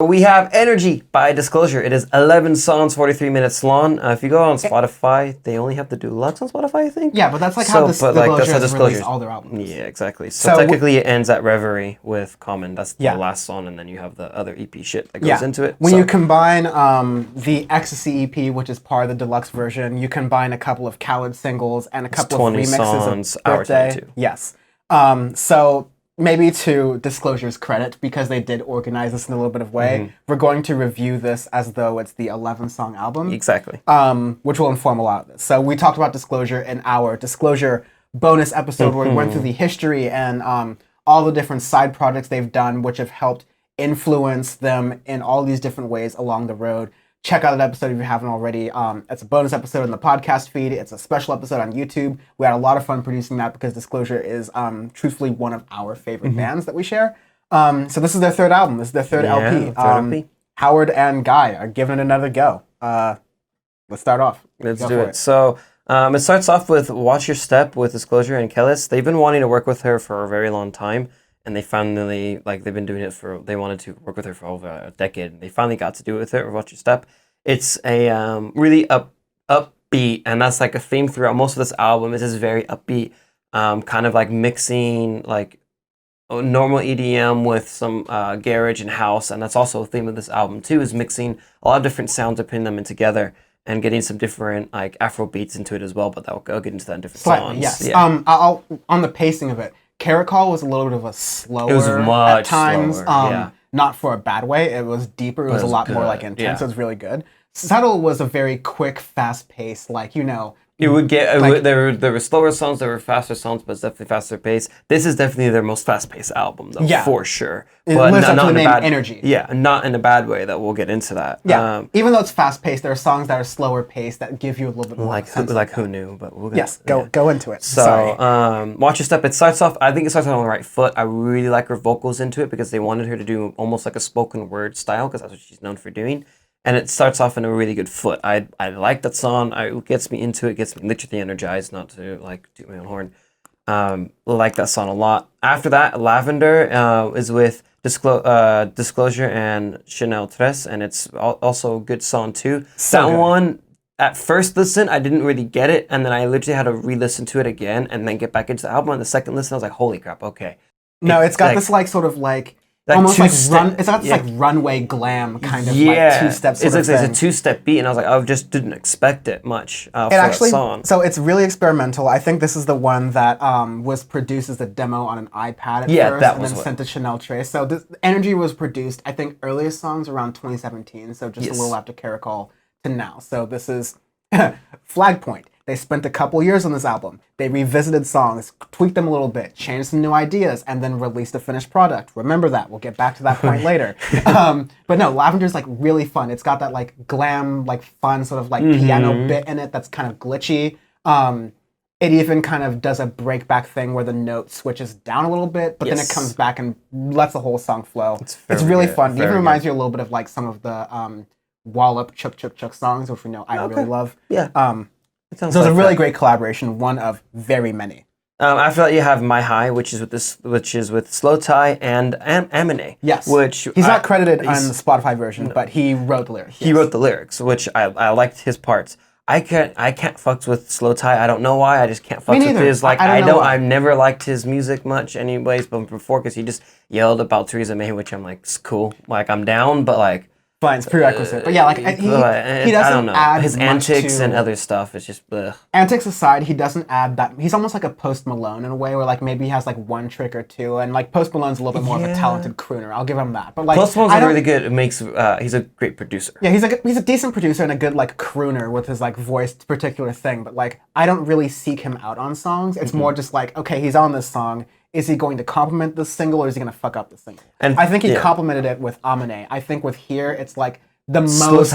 We have Energy by Disclosure. It is 11 songs, 43 minutes long. If you go on Spotify, they only have the deluxe on Spotify, I think. Yeah, but that's like how Disclosure has released all their albums. Yeah, exactly. So technically it ends at Reverie with Common. That's the last song, and then you have the other EP shit that goes into it. When you combine the Ecstasy EP, which is part of the deluxe version, you combine a couple of Khaled singles and a couple of remixes songs, of Birthday. Yes. So maybe to Disclosure's credit, because they did organize this in a little bit of way, we're going to review this as though it's the 11-song album. Exactly. Which will inform a lot of this. So we talked about Disclosure in our Disclosure bonus episode where we went through the history and all the different side projects they've done, which have helped influence them in all these different ways along the road. Check out that episode if you haven't already. It's a bonus episode in the podcast feed. It's a special episode on YouTube. We had a lot of fun producing that because Disclosure is truthfully one of our favorite bands that we share. So this is their third album. This is their third LP. Howard and Guy are giving it another go. Let's start off. Let's do it. So it starts off with Watch Your Step with Disclosure and Kellis. They've been wanting to work with her for a very long time. And they finally, they've been doing it they wanted to work with her for over a decade. And they finally got to do it with her, Watch Your Step. It's a really upbeat, and that's like a theme throughout most of this album. It's just very upbeat, kind of like mixing like normal EDM with some garage and house. And that's also a theme of this album too, is mixing a lot of different sounds and putting them in together and getting some different like Afro beats into it as well. But I'll get into that in different songs. Yes. Yeah. I'll on the pacing of it. Caracol was a little bit of a slower, it was much at times, slower, not for a bad way. It was deeper. It was a lot more like intense. It was really good. Subtle was a very quick, fast-paced, like, you know. You would get there were slower songs, there were faster songs, but it's definitely faster paced. This is definitely their most fast-paced album, though, for sure. But not in a bad Energy. Yeah, not in a bad way. That we'll get into that. Yeah, even though it's fast-paced, there are songs that are slower paced that give you a little bit more. Like Who Knew, but we'll go into it. So, Watch Your Step. It starts off. I think it starts off on the right foot. I really like her vocals into it because they wanted her to do almost like a spoken word style because that's what she's known for doing. And it starts off in a really good foot. I like that song. It gets me into it. Gets me literally energized. Not to like toot my own horn. Like that song a lot. After that, Lavender is with Disclosure and Chanel Tres, and it's also a good song too. That one, at first listen, I didn't really get it, and then I literally had to re-listen to it again, and then get back into the album. On the second listen, I was like, "Holy crap! Okay." No, it's got this like sort of like. Almost like it's got this like runway glam kind of like two-step sort of thing. It's a two-step beat, and I was like, I just didn't expect it much for that song. So it's really experimental. I think this is the one that was produced as a demo on an iPad at first, and then sent to Chanel Trace. So this Energy was produced, I think, earliest songs around 2017, so just a little after Caracol to now. So this is flag point. They spent a couple years on this album. They revisited songs, tweaked them a little bit, changed some new ideas, and then released a finished product. Remember that. We'll get back to that point later. But no, Lavender's like really fun. It's got that like glam, like fun sort of like piano bit in it that's kind of glitchy. It even kind of does a breakback thing where the note switches down a little bit, but then it comes back and lets the whole song flow. It's really fun. It even reminds you a little bit of like some of the Wallop Chuk Chuk Chuk songs, which we know I really love. Yeah. So it's a really great collaboration, one of very many. After that, you have My High, which is with Slow Tie and Amine. Yes, which he's not credited on the Spotify version, but he wrote the lyrics. He wrote the lyrics, which I liked his parts. I can't fucks with Slow Tie. I don't know why. I just can't fucks with his like. I've never liked his music much, anyways. But before, because he just yelled about Theresa May, which I'm like, it's cool. Like I'm down, but like. Fine, it's prerequisite. But yeah, like he doesn't I don't know. add his antics and other stuff. It's just ugh. Antics aside, he doesn't add that. He's almost like a Post Malone in a way, where like maybe he has like one trick or two, and like Post Malone's a little bit more of a talented crooner. I'll give him that. But like Post Malone's really good. It makes he's a great producer. Yeah, he's a decent producer and a good like crooner with his like voiced particular thing. But like I don't really seek him out on songs. It's more just like, okay, he's on this song. Is he going to compliment this single, or is he going to fuck up the single? And I think he complimented it with Amine. I think with Here, it's like. The most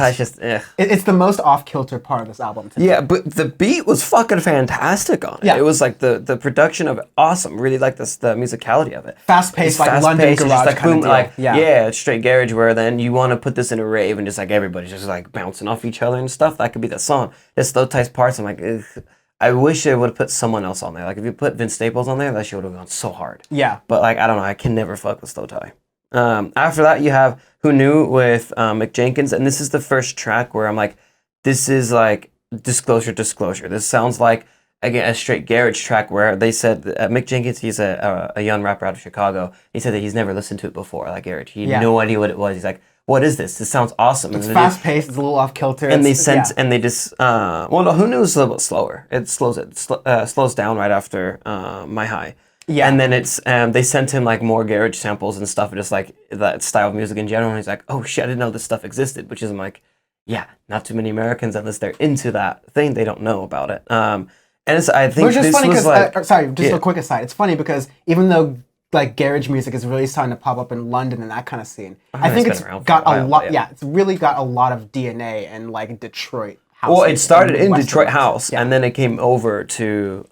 it's the most off-kilter part of this album to me. Yeah, but the beat was fucking fantastic on it. Yeah. It was like the production of it awesome. Really like the musicality of it. Fast-paced, like London garage like, kind of deal. It's straight garage where then you want to put this in a rave and just like everybody's just like bouncing off each other and stuff. That could be the song. There's those types of parts I'm like, ugh. I wish they would have put someone else on there. Like if you put Vince Staples on there, that shit would have gone so hard. Yeah. But like I don't know, I can never fuck with Slow Tie. After that, you have Who Knew with Mick Jenkins, and this is the first track where I'm like, this is like disclosure. This sounds like, again, a straight garage track where they said Mick Jenkins, he's a young rapper out of Chicago. He said that he's never listened to it before, like garage. He had no idea what it was. He's like, what is this? This sounds awesome. It's fast paced. It's a little off kilter. And they sent and they just well, no, Who Knew is a little bit slower. It slows down right after My High. Yeah. And then it's they sent him like more garage samples and stuff, and just like that style of music in general. And he's like, oh shit, I didn't know this stuff existed. Which is I'm like, yeah, not too many Americans, unless they're into that thing, they don't know about it. And it's, I think which is this funny was like, a quick aside. It's funny because even though like garage music is really starting to pop up in London and that kind of scene, I think it's got a lot. Yeah, it's really got a lot of DNA in like Detroit. Well, it started in Detroit house, and then it came over to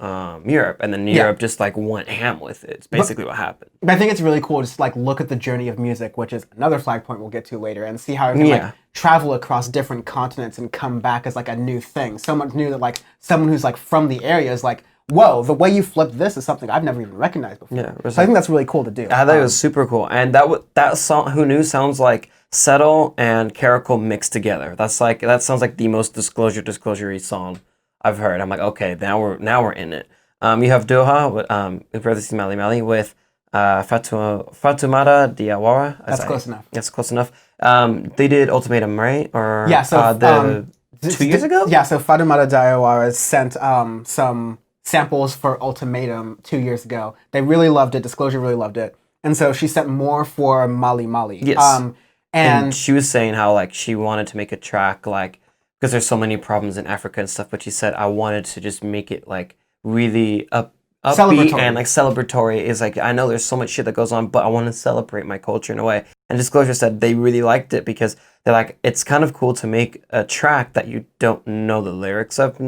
Europe, and then Europe just like went ham with it. It's basically what happened. But I think it's really cool to just like look at the journey of music, which is another flag point we'll get to later, and see how it can like travel across different continents and come back as like a new thing. So much new that like someone who's like from the area is like, whoa, the way you flip this is something I've never even recognized before. Yeah, so I think that's really cool to do. I thought it was super cool, and that song Who Knew sounds like Settle and Caracal mixed together. That sounds like the most disclosure-y song I've heard. I'm like, okay, now we're in it. You have Doha with Brother Mali Mali with Fatumata Diawara. That's close enough. That's close enough. They did Ultimatum, right? Or 2 years ago? Yeah, so Fatumata Diawara sent some samples for Ultimatum 2 years ago. They really loved it. Disclosure really loved it. And so she sent more for Mali Mali. Yes. And she was saying how like she wanted to make a track like because there's so many problems in Africa and stuff, but she said I wanted to just make it like really upbeat and like celebratory. Is like I know there's so much shit that goes on, but I want to celebrate my culture in a way. And Disclosure said they really liked it because they're like it's kind of cool to make a track that you don't know the lyrics of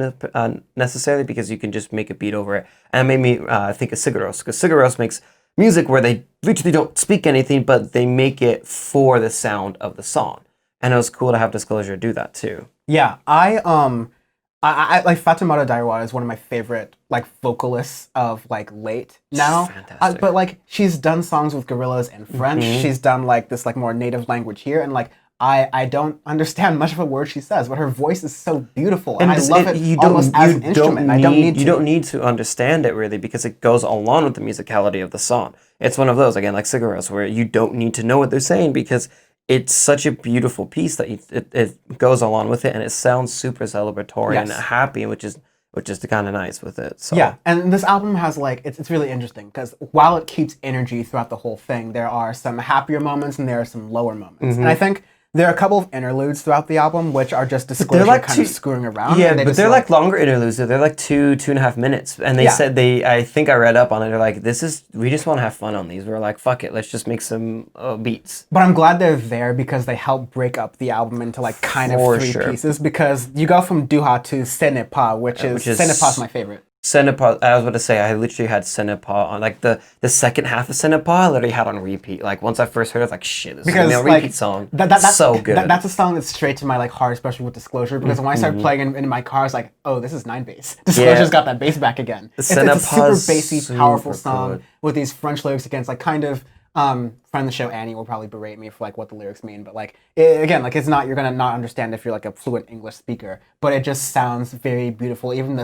necessarily because you can just make a beat over it. And it made me think of Sigur because Sigur makes music where they literally don't speak anything, but they make it for the sound of the song. And it was cool to have Disclosure do that too. Yeah, I like Fatumata Diawara is one of my favorite like vocalists of like late now. Fantastic. But like she's done songs with Gorillaz in French. Mm-hmm. She's done like this like more native language here, and like I don't understand much of a word she says, but her voice is so beautiful, and I love it almost as an instrument. You don't need to understand it really because it goes along with the musicality of the song. It's one of those again like Cigarettes where you don't need to know what they're saying because it's such a beautiful piece that it goes along with it and it sounds super celebratory and happy, which is kind of nice with it. So. Yeah, and this album has like it's really interesting because while it keeps energy throughout the whole thing, there are some happier moments and there are some lower moments, and I think. There are a couple of interludes throughout the album, which are just Disclosure like kind of screwing around. Yeah, but they're like longer interludes. They're like 2.5 minutes. And they said I think I read up on it, they're like, we just want to have fun on these. We're like, fuck it, let's just make some beats. But I'm glad they're there because they help break up the album into like kind of three pieces. Because you go from Duha to Senepa, which is Senepa's my favorite. Senepa, I was about to say, I literally had Senepa on, like, the second half of Senepa, I literally had on repeat. Like, once I first heard it, I was like, shit, this is a repeat song. That's so good. That's a song that's straight to my, like, heart, especially with Disclosure, because when I started playing in my car, I was like, oh, this is 9 bass. Disclosure's got that bass back again. It's a super bassy, powerful song with these French lyrics against, like, kind of, friend of the show Annie will probably berate me for like what the lyrics mean, but like again, like it's not you're gonna not understand if you're like a fluent English speaker, but it just sounds very beautiful. Even the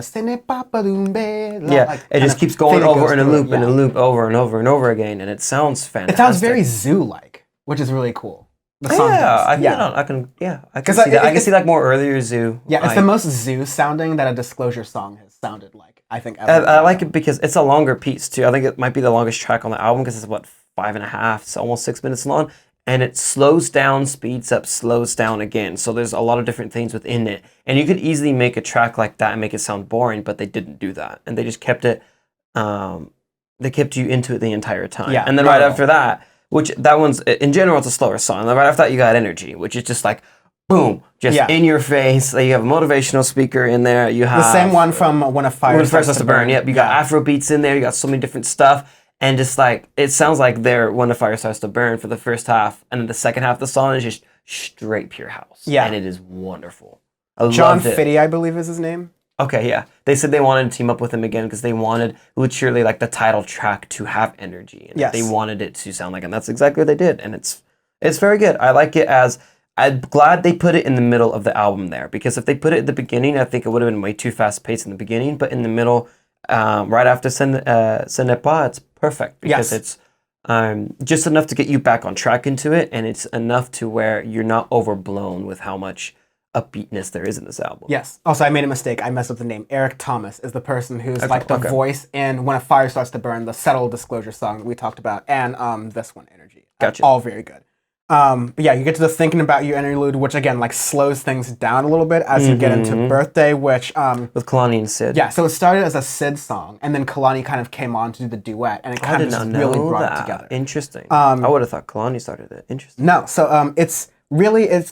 like, it just keeps going over in a loop and a loop over and over and over again, and it sounds fantastic. It sounds very zoo-like, which is really cool. The song I can see that. I can see like more earlier zoo. Yeah, it's the most zoo sounding that a Disclosure song has sounded like. I think I like it because it's a longer piece too. I think it might be the longest track on the album because it's 5.5, it's almost 6 minutes long, and it slows down, speeds up, slows down again. So there's a lot of different things within it, and you could easily make a track like that and make it sound boring, but they didn't do that, and they just kept it. They kept you into it the entire time. Yeah, and then right after that, which that one's in general it's a slower song. And then right after that, you got Energy, which is just like. Boom! Just in your face. Like you have a motivational speaker in there. You have the same one from When a Fire Starts to Burn. Yep. You got Afro beats in there. You got so many different stuff. And just like, it sounds like they're When the Fire Starts to Burn for the first half. And then the second half of the song is just straight pure house. Yeah. And it is wonderful. John Fitty, I believe is his name. Okay, yeah. They said they wanted to team up with him again because they wanted literally like the title track to have energy. And Yes. they wanted it to sound like, and that's exactly what they did. And it's very good. I like it as, I'm glad they put it in the middle of the album there, because if they put it at the beginning, I think it would have been way too fast paced in the beginning. But in the middle, right after Ce N'est Pas, it's perfect because it's just enough to get you back on track into it, and it's enough to where you're not overblown with how much upbeatness there is in this album. Yes. Also, I made a mistake. I messed up the name. Eric Thomas is the person who's like the voice in When a Fire Starts to Burn, the Settle Disclosure song that we talked about, and this one, Energy. Gotcha. All very good. But yeah, you get to the Thinking About You interlude, which again like slows things down a little bit as you get into Birthday, which with Kalani and Sid. Yeah, so it started as a Sid song, and then Kalani kind of came on to do the duet, and it kind of just really brought it together. Interesting. I would have thought Kalani started it. Interesting. No, so it's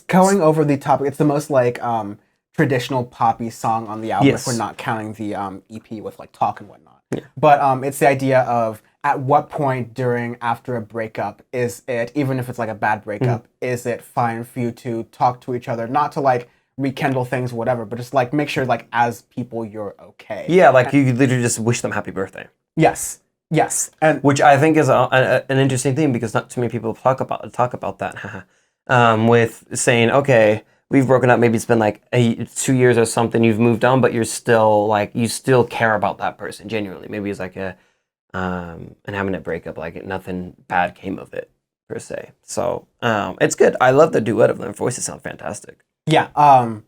going over the topic. It's the most like traditional poppy song on the album, if we're not counting the EP with like talk and whatnot. Yeah. But it's the idea of at what point after a breakup is it, even if it's like a bad breakup, is it fine for you to talk to each other, not to like rekindle things or whatever, but just like make sure like as people you're okay. Yeah, like you literally just wish them happy birthday. Yes. Yes. And which I think is an interesting thing, because not too many people talk about that. With saying, okay, we've broken up, maybe it's been like 2 years or something, you've moved on, but you're still like, you still care about that person genuinely. Maybe it's like and having a breakup, like nothing bad came of it per se. So it's good. I love the duet of them. Their voices sound fantastic. Yeah,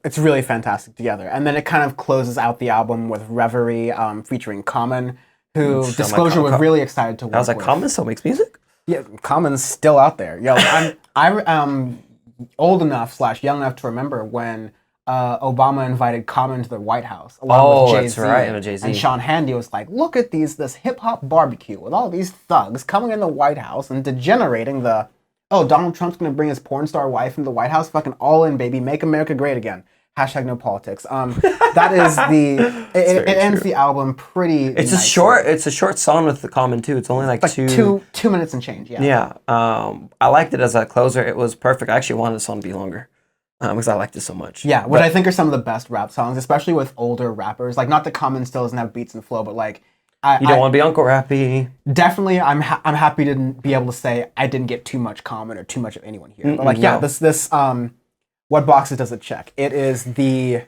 it's really fantastic together. And then it kind of closes out the album with Reverie featuring Common, who Disclosure was really excited to work with. I was like, Common still makes music? Yeah, Common's still out there. Yo, I'm old enough / young enough to remember when Obama invited Common to the White House along with Jay-Z. That's right, and Jay-Z. And Sean Handy was like, look at this hip-hop barbecue with all these thugs coming in the White House and degenerating Donald Trump's going to bring his porn star wife into the White House? Fucking all in, baby. Make America great again. # no politics. That is it ends the album pretty It's nicely. It's a short song with the Common too. It's only like two minutes and change, yeah. Yeah. I liked it as a closer. It was perfect. I actually wanted the song to be longer. Because I liked it so much. Yeah, which I think are some of the best rap songs, especially with older rappers. Like, not that Common still doesn't have beats and flow, but like, you don't want to be Uncle Rappy. Definitely, I'm happy to be able to say I didn't get too much Common or too much of anyone here. But like, yeah, this what boxes does it check? It is the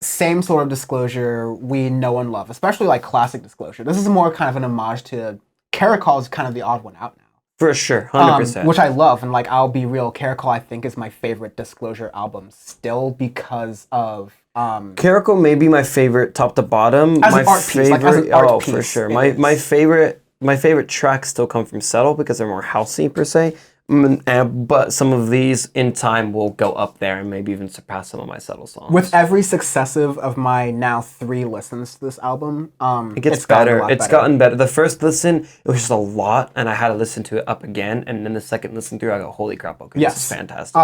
same sort of Disclosure we know and love, especially like classic Disclosure. This is more kind of an homage to Caracol, is kind of the odd one out now. For sure, 100%. Which I love, and like, I'll be real, Caracol I think is my favorite Disclosure album still because of Caracol may be my favorite top to bottom. As an art piece, like as an art piece, for sure. My favorite tracks still come from Settle because they're more housey per se. But some of these in time will go up there and maybe even surpass some of my Settle songs. With every successive of my now 3 listens to this album, it gets better. It's gotten better. The first listen, it was just a lot, and I had to listen to it up again. And then the second listen through, I go, "Holy crap! Okay, this is fantastic."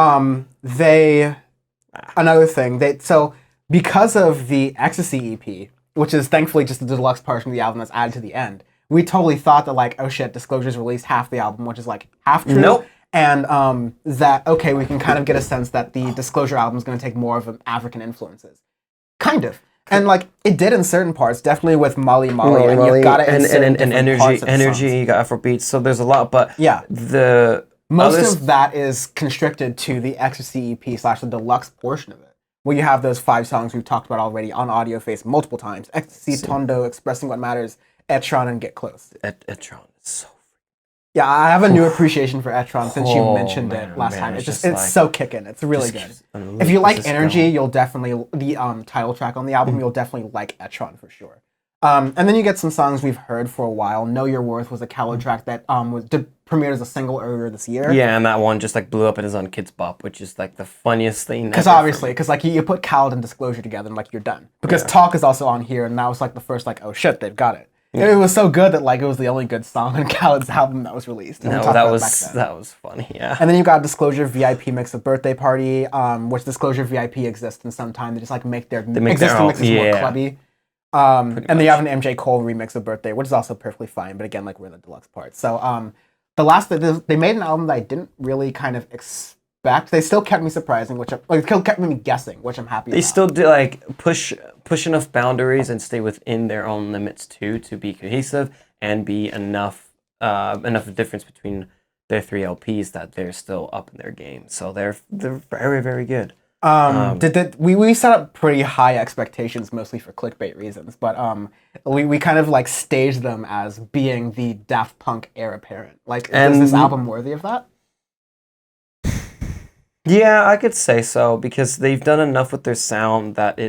Another thing, so because of the Ecstasy EP, which is thankfully just the deluxe portion of the album that's added to the end, we totally thought that like, oh shit, Disclosure's released half the album, which is like half true. Nope. And that, okay, we can kind of get a sense that the Disclosure album is going to take more of an African influences. Kind of. And like, it did in certain parts, definitely with Molly, and you've got it and energy, you got Afrobeats, so there's a lot, but yeah, most of that is constricted to the Ecstasy EP / the deluxe portion of it, where you have those 5 songs we've talked about already on Audioface multiple times: Ecstasy, Tondo, Expressing What Matters, Etron, and Get Close. Etron is so. Yeah, I have a new appreciation for Etron since you mentioned it last time. It's so kicking. It's really good. If you like Energy, you'll definitely, the title track on the album, you'll definitely like Etron for sure. And then you get some songs we've heard for a while. Know Your Worth was a Khaled track that premiered as a single earlier this year. Yeah, and that one just like blew up and is on Kids Bop, which is like the funniest thing. Because obviously, like you put Khaled and Disclosure together and like you're done. Because Talk is also on here, and that was like the first like, oh shit, they've got it. Yeah. It was so good that like it was the only good song on Khaled's album that was released. No, that was funny, yeah. And then you got Disclosure VIP mix of Birthday Party, which Disclosure VIP exists in some time. They just like make their existing mixes more clubby. And then you have an MJ Cole remix of Birthday, which is also perfectly fine. But again, like we're in the deluxe part. So the last they made an album that I didn't really kind of expect. They still kept me surprising, which still kept me guessing, which I'm happy about. They still did like push push enough boundaries and stay within their own limits too to be cohesive and be enough difference between their 3 LPs that they're still up in their game. So they're very, very good. We set up pretty high expectations mostly for clickbait reasons, but we kind of like staged them as being the Daft Punk heir apparent. Like, is this album worthy of that? Yeah, I could say so, because they've done enough with their sound that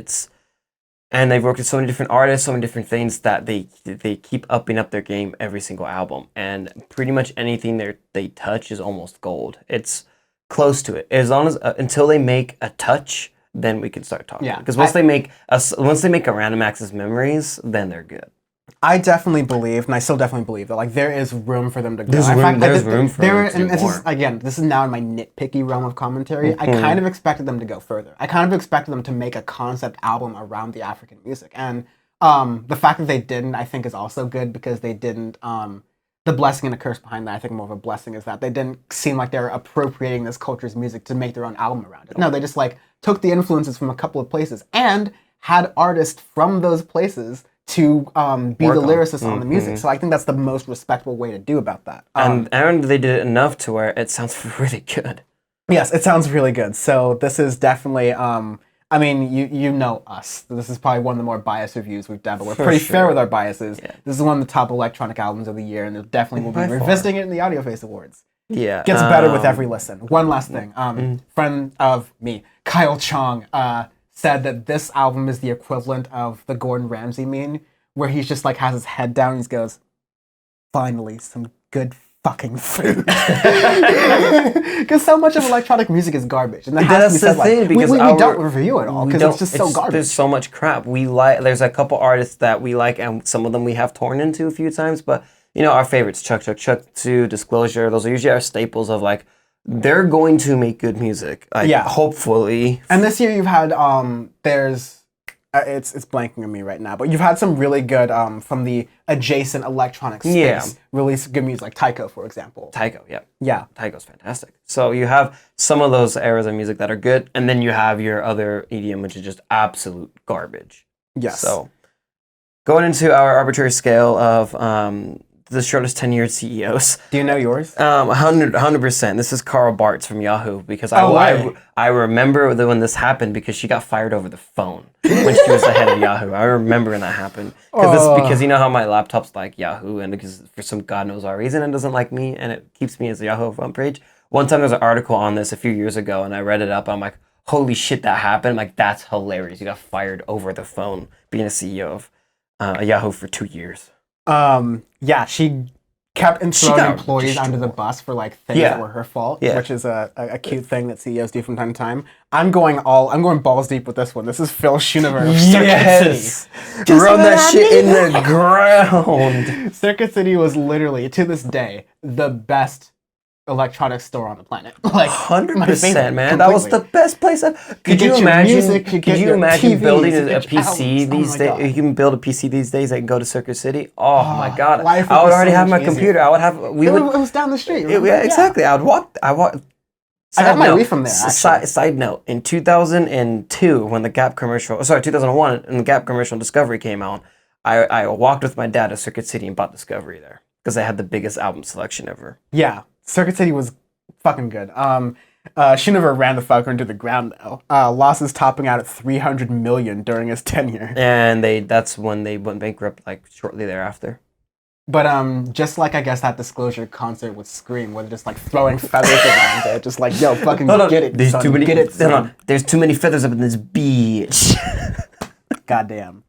and they've worked with so many different artists, so many different things that they keep upping up their game every single album, and pretty much anything they touch is almost gold. It's close to it, as long as until they make a touch, then we can start talking. Yeah, because once they make a Random Access Memories, then they're good. I definitely believe, and I still definitely believe that like there is room for them to go. There's room for them to do more. This is now in my nitpicky realm of commentary. I kind of expected them to go further. I kind of expected them to make a concept album around the African music, and the fact that they didn't, I think, is also good, because they didn't. The blessing and the curse behind that, I think more of a blessing, is that they didn't seem like they were appropriating this culture's music to make their own album around it. No, they just like took the influences from a couple of places and had artists from those places to be the lyricists on the music. So I think that's the most respectful way to do about that. And they did it enough to where it sounds really good. Yes, it sounds really good. So this is definitely, I mean, you know us. This is probably one of the more biased reviews we've done, but we're pretty fair with our biases. Yeah. This is one of the top electronic albums of the year, and it definitely will be revisiting it in the Audioface Awards. Yeah. Gets better with every listen. One last thing. Friend of me, Kyle Chong, said that this album is the equivalent of the Gordon Ramsay meme, where he's just like has his head down and he goes, "Finally, some good fucking food." Because so much of electronic music is garbage, and that's the thing. Because we don't review it all because it's just so garbage. There's so much crap. There's a couple artists that we like, and some of them we have torn into a few times. But our favorites, Chuck 2, Disclosure. Those are usually our staples of like. They're going to make good music. Hopefully. And this year you've had there's it's blanking on me right now, but you've had some really good from the adjacent electronic space release good music, like Tycho, for example. Tycho, yeah. Yeah. Tycho's fantastic. So you have some of those eras of music that are good, and then you have your other EDM, which is just absolute garbage. Yes. So going into our arbitrary scale of the shortest tenured CEOs. Do you know yours? 100%. This is Carl Bartz from Yahoo, because I remember when this happened, because she got fired over the phone when she was the head of Yahoo. I remember when that happened. Because you know how my laptop's like Yahoo, and because for some God knows what reason it doesn't like me, and it keeps me as a Yahoo front page. One time there was an article on this a few years ago, and I read it up, and I'm like, holy shit, that happened. I'm like, that's hilarious. You got fired over the phone being a CEO of Yahoo for 2 years. Yeah, she kept throwing employees under the bus for like things that were her fault, which is a cute thing that CEOs do from time to time. I'm going balls deep with this one. This is Phil Schoonover of Circuit City. Run that shit in the ground. Circuit City was literally, to this day, the best electronic store on the planet. Like 100%, man. That was the best place. Could you imagine building a PC these days? You can build a PC these days that can go to Circuit City. Oh my god! I would already have my computer. I would have. It was down the street. Yeah, exactly. I walk. I got my Wii from there. Side note: in 2002, when the Gap commercial, 2001, when the Gap commercial Discovery came out, I walked with my dad to Circuit City and bought Discovery there because they had the biggest album selection ever. Yeah. Circuit City was fucking good. Schoonover ran the fucker into the ground though. Losses topping out at $300 million during his tenure. And that's when they went bankrupt, like shortly thereafter. But just like I guess that Disclosure concert with Scream, where they're just like throwing feathers around it, just like, yo, fucking get it. There's too many feathers up in this beach. Goddamn.